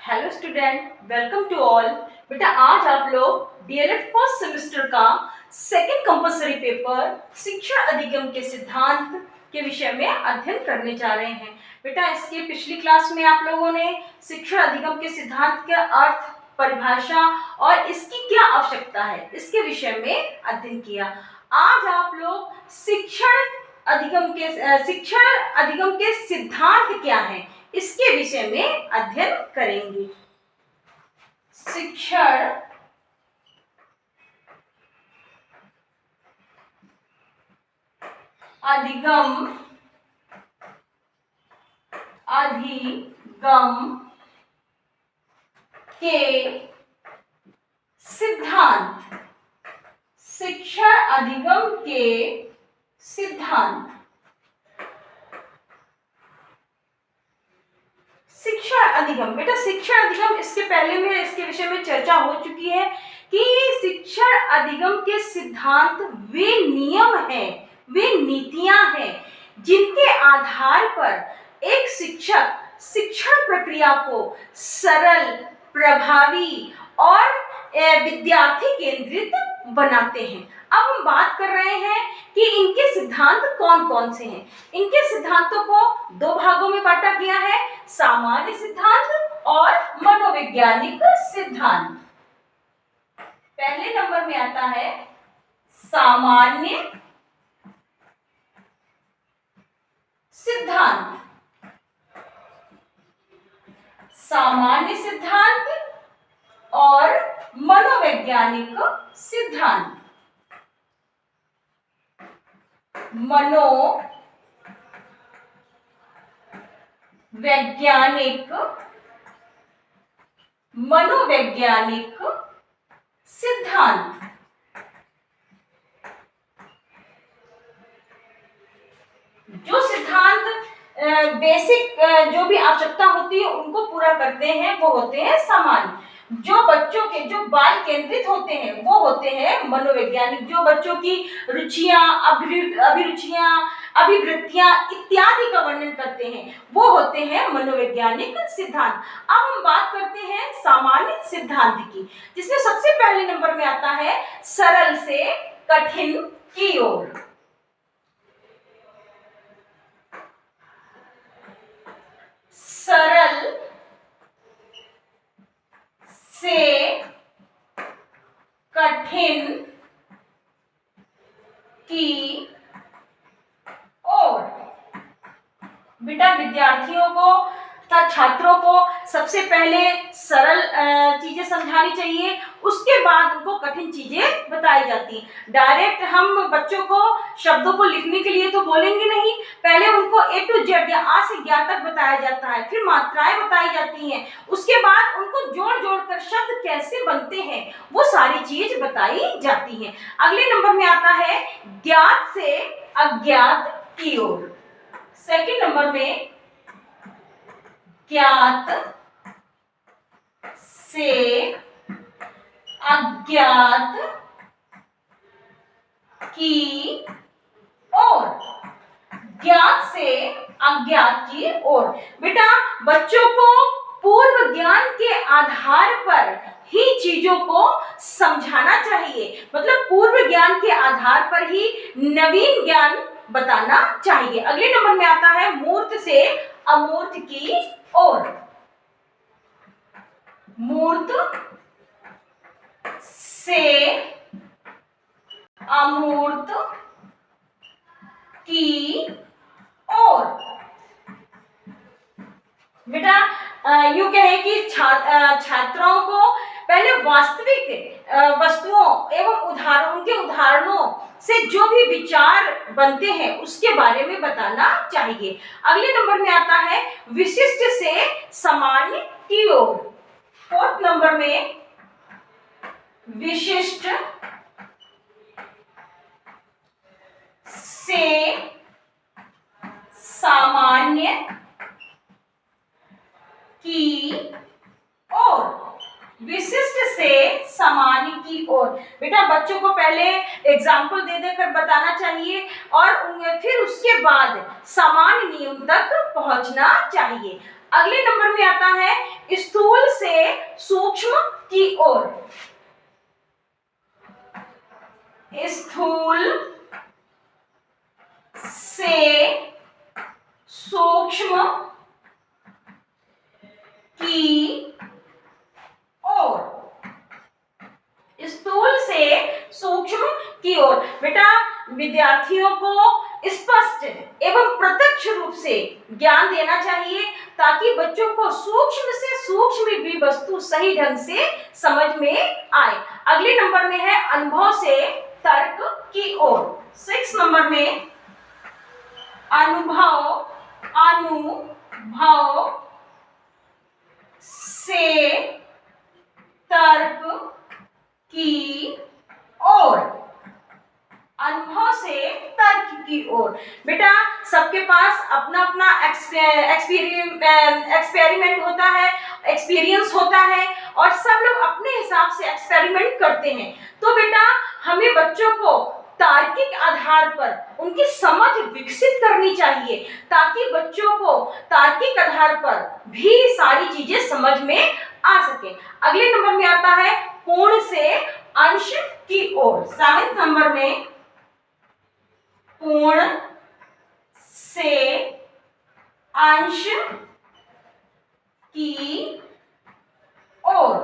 Hello student, welcome to all. बेटा आज आप लोग डीएलएड फर्स्ट सेमेस्टर का सेकंड कंपलसरी पेपर शिक्षण अधिगम के सिद्धांत के विषय में अध्ययन करने जा रहे हैं। बेटा इसके पिछली क्लास में आप लोगों ने शिक्षण अधिगम के सिद्धांत का अर्थ, परिभाषा और इसकी क्या आवश्यकता है इसके विषय में अध्ययन किया। आज आप लोग शिक्षण अधिगम के सिद्धांत क्या है इसके विषय में अध्ययन करेंगे। शिक्षण अधिगम के सिद्धांत। शिक्षण अधिगम के सिद्धांत। शिक्षण अधिगम, बेटा शिक्षण अधिगम इसके पहले में इसके विषय में चर्चा हो चुकी है कि शिक्षण अधिगम के सिद्धांत वे नियम हैं, वे नीतियां हैं जिनके आधार पर एक शिक्षक शिक्षण प्रक्रिया को सरल, प्रभावी और विद्यार्थी केंद्रित बनाते हैं। अब हम बात कर रहे हैं कि इनके सिद्धांत कौन कौन से हैं। इनके सिद्धांतों को दो भागों में बांटा गया है, सामान्य सिद्धांत और मनोवैज्ञानिक सिद्धांत। पहले नंबर में आता है सामान्य सिद्धांत। सामान्य सिद्धांत और मनोवैज्ञानिक सिद्धांत। मनोवैज्ञानिक सिद्धांत। जो सिद्धांत बेसिक जो भी आवश्यकता होती है उनको पूरा करते हैं वो होते हैं सामान्य। जो बच्चों के जो बाल केंद्रित होते हैं वो होते हैं मनोवैज्ञानिक। जो बच्चों की रुचियां, अभिरुचियां, अभिवृत्तियां इत्यादि का वर्णन करते हैं वो होते हैं मनोवैज्ञानिक सिद्धांत। अब हम बात करते हैं सामान्य सिद्धांत की, जिसमें सबसे पहले नंबर में आता है सरल से कठिन की ओर। सरल से कठिन की ओर। बेटा विद्यार्थियों को तथा छात्रों को सबसे पहले सरल चीजें समझानी चाहिए, उसके बाद उनको कठिन चीजें बताई जाती हैं। डायरेक्ट हम बच्चों को शब्दों को लिखने के लिए तो बोलेंगे नहीं, पहले उनको A to Z या आ से ज्ञा तक बताया जाता है, फिर मात्राएं बताई जाती हैं, उसके बाद उनको जोड़ जोड़ कर शब्द कैसे बनते हैं वो सारी चीज बताई जाती है। अगले नंबर में आता है ज्ञात से अज्ञात की ओर। सेकंड नंबर में ज्ञात से अज्ञात की ओर। ज्ञात से अज्ञात की ओर। बेटा बच्चों को पूर्व ज्ञान के आधार पर ही चीजों को समझाना चाहिए, मतलब पूर्व ज्ञान के आधार पर ही नवीन ज्ञान बताना चाहिए। अगले नंबर में आता है मूर्त से अमूर्त की ओर। मूर्त से अमूर्त की ओर। बेटा यूं कहें कि छात्रों को पहले वास्तविक वस्तुओं एवं उदाहरणों से जो भी विचार बनते हैं उसके बारे में बताना चाहिए। अगले नंबर में आता है विशिष्ट से सामान्य की ओर। फोर्थ नंबर में विशिष्ट से सामान्य की ओर। विशिष्ट से सामान्य की ओर। बेटा बच्चों को पहले एग्जाम्पल दे देकर बताना चाहिए और फिर उसके बाद सामान्य नियम तक पहुंचना चाहिए। अगले नंबर में आता है स्थूल से सूक्ष्म की ओर। स्थूल से सूक्ष्म की ओर। स्थूल से सूक्ष्म की ओर। बेटा विद्यार्थियों को स्पष्ट एवं प्रत्यक्ष रूप से ज्ञान देना चाहिए ताकि बच्चों को सूक्ष्म से सूक्ष्म भी वस्तु सही ढंग से समझ में आए। अगले नंबर में है अनुभव से तर्क की ओर। 6 नंबर में अनुभव से तर्क की ओर। अनुभव से तर्क की ओर। बेटा सबके पास अपना अपना एक्सपेरिमेंट होता है, एक्सपीरियंस होता है और सब लोग अपने हिसाब से एक्सपेरिमेंट करते हैं। तो बेटा हमें बच्चों को तार्किक आधार पर उनकी समझ विकसित करनी चाहिए ताकि बच्चों को तार्किक आधार पर भी सारी चीजें समझ में आ सके। अगले नंबर में आता है पूर्ण से अंश की ओर। 7 नंबर में पूर्ण से अंश की ओर।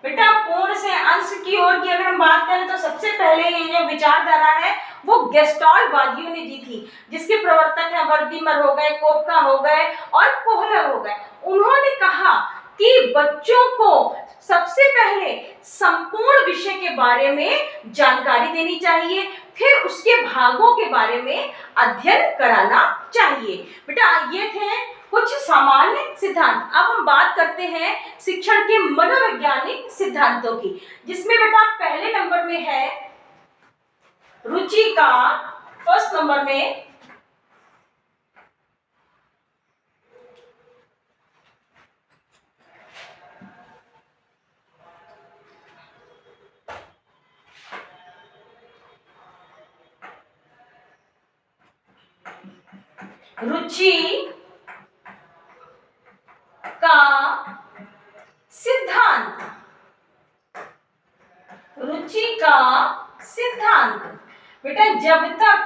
बेटा पूर्ण से अंश की ओर की अगर हम बात करें तो सबसे पहले ये जो विचारधारा है वो गेस्टाल्ट वादियों ने दी थी, जिसके प्रवर्तक हैं वर्दीमर हो गए, कोपका हो गए और कोहलर हो गए। उन्होंने कहा कि बच्चों को सबसे पहले संपूर्ण विषय के बारे में जानकारी देनी चाहिए, फिर उसके भागों के बारे में अध्ययन कराना चाहिए। बेटा ये थे कुछ सामान्य सिद्धांत। अब हम बात करते हैं शिक्षण के मनोवैज्ञानिक सिद्धांतों की, जिसमें बेटा पहले नंबर में है रुचि का। फर्स्ट नंबर में रुचि का सिद्धांत। रुचि का सिद्धांत। बेटा जब तक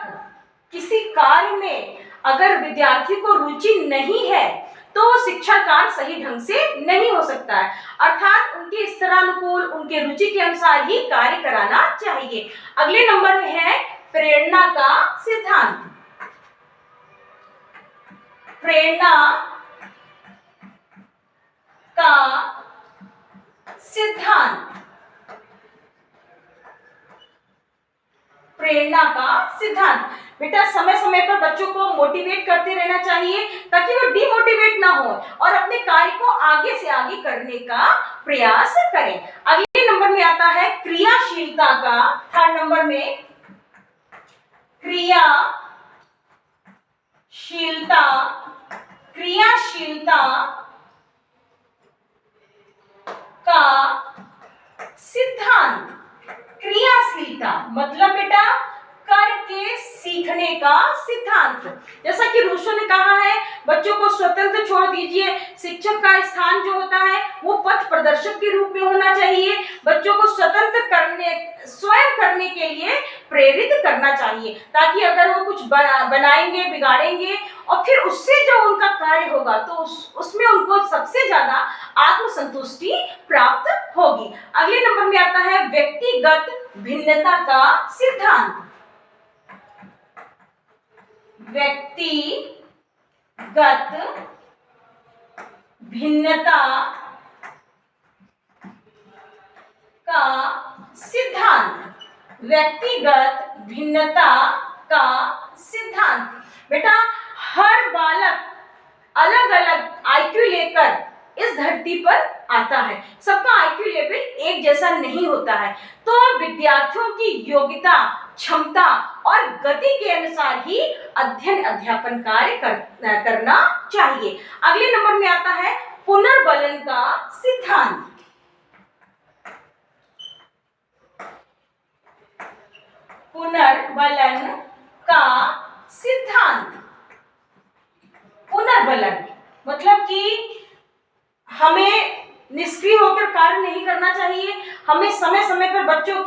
किसी कार्य में अगर विद्यार्थी को रुचि नहीं है तो शिक्षा कार्य सही ढंग से नहीं हो सकता है, अर्थात उनके स्तरानुकूल उनके रुचि के अनुसार ही कार्य कराना चाहिए। अगले नंबर में है प्रेरणा का सिद्धांत। प्रेरणा का सिद्धांत। प्रेरणा का सिद्धांत। बेटा समय समय पर बच्चों को मोटिवेट करते रहना चाहिए ताकि वो डिमोटिवेट ना हो और अपने कार्य को आगे से आगे करने का प्रयास करें। अगले नंबर में आता है क्रियाशीलता का। 3rd नंबर में क्रियाशीलता का सिद्धांत। क्रियाशीलता मतलब बेटा करके सीखने का सिद्धांत। जैसा कि रूसो ने कहा है बच्चों को स्वतंत्र छोड़ दीजिए, शिक्षक का स्थान जो होता है वो पथ प्रदर्शक के रूप में होना चाहिए। बच्चों को स्वतंत्र स्वयं करने के लिए प्रेरित करना चाहिए ताकि अगर वो कुछ बनाएंगे बिगाड़ेंगे और फिर उससे जो उनका कार्य होगा तो उसमें उनको सबसे ज्यादा आत्मसंतुष्टि प्राप्त होगी। अगले नंबर में आता है व्यक्तिगत भिन्नता का सिद्धांत। व्यक्तिगत भिन्नता का सिद्धांत। व्यक्तिगत भिन्नता का सिद्धांत। बेटा हर बालक अलग अलग आईक्यू लेकर इस धरती पर आता है, सबका आईक्यू लेवल एक जैसा नहीं होता है, तो विद्यार्थियों की योग्यता क्षमता और गति के अनुसार ही अध्ययन अध्यापन कार्य करना चाहिए। अगले नंबर में आता है पुनर्बलन का सिद्धांत। पुनर्बलन का सिद्धांत। पुनर्बलन मतलब कि हमें निष्क्रिय होकर कार्य नहीं करना चाहिए। हमें समय समय पर बच्चों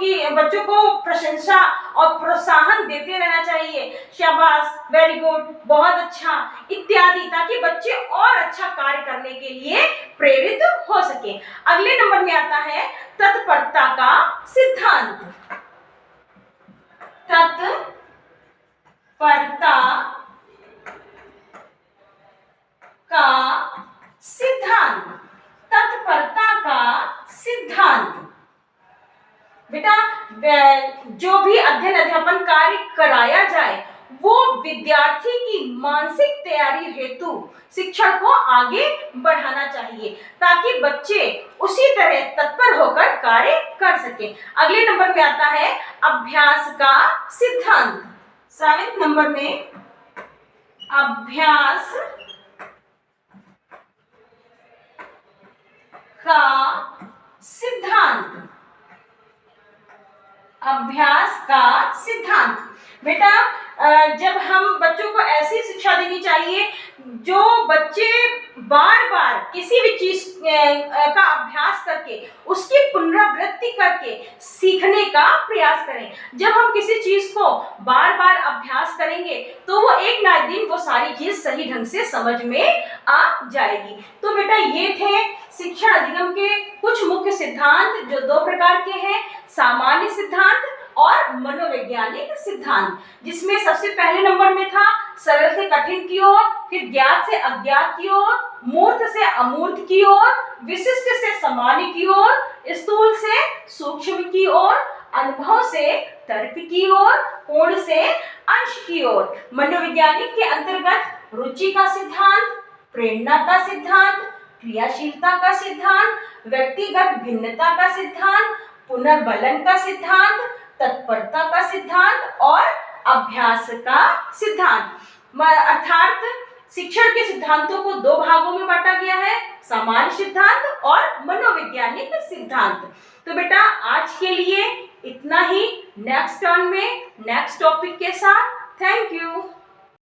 को प्रशंसा और प्रोत्साहन देते रहना चाहिए। शाबाश, वेरी गुड, बहुत अच्छा इत्यादि, ताकि बच्चे और अच्छा कार्य करने के लिए प्रेरित हो सके। अगले नंबर में आता है तत्परता का सिद्धांत। तत्परता का सिद्धांत। तत्परता का सिद्धांत बेटा, जो भी अध्ययन अध्यापन कार्य कराया जाए वो विद्यार्थी की मानसिक तैयारी हेतु शिक्षण को आगे बढ़ाना चाहिए, ताकि बच्चे उसी तरह तत्पर होकर कार्य कर सके। अगले नंबर में आता है अभ्यास का सिद्धांत। 7वें नंबर में अभ्यास का सिद्धांत। अभ्यास का सिद्धांत बेटा, जब हम बच्चों को ऐसी शिक्षा देनी चाहिए जो बच्चे बार बार किसी भी चीज का अभ्यास करके उसकी पुनरावृत्ति करके सीखने का प्रयास करें। जब हम किसी चीज को बार बार अभ्यास करेंगे तो वो एक ना दिन वो सारी चीज सही ढंग से समझ में आ जाएगी। तो बेटा ये थे शिक्षण अधिगम के कुछ मुख्य सिद्धांत जो 2 प्रकार के हैं, सामान्य सिद्धांत और मनोवैज्ञानिक सिद्धांत, जिसमें सबसे पहले नंबर में था सरल से कठिन की ओर, फिर ज्ञात से अज्ञात की ओर, मूर्त से अमूर्त की ओर, विशिष्ट से सामान्य की ओर, स्थूल से सूक्ष्म की ओर, अनुभव से तर्क की ओर, पूर्ण से अंश की ओर। मनोवैज्ञानिक के अंतर्गत रुचि का सिद्धांत, प्रेरणा का सिद्धांत, क्रियाशीलता का सिद्धांत, व्यक्तिगत भिन्नता का सिद्धांत, पुनर्बलन का सिद्धांत, तत्परता का सिद्धांत और अभ्यास का सिद्धांत। अर्थात शिक्षण के सिद्धांतों को 2 भागों में बांटा गया है, सामान्य सिद्धांत और मनोवैज्ञानिक सिद्धांत। तो बेटा आज के लिए इतना ही। नेक्स्ट टर्न में नेक्स्ट टॉपिक के साथ। Thank you.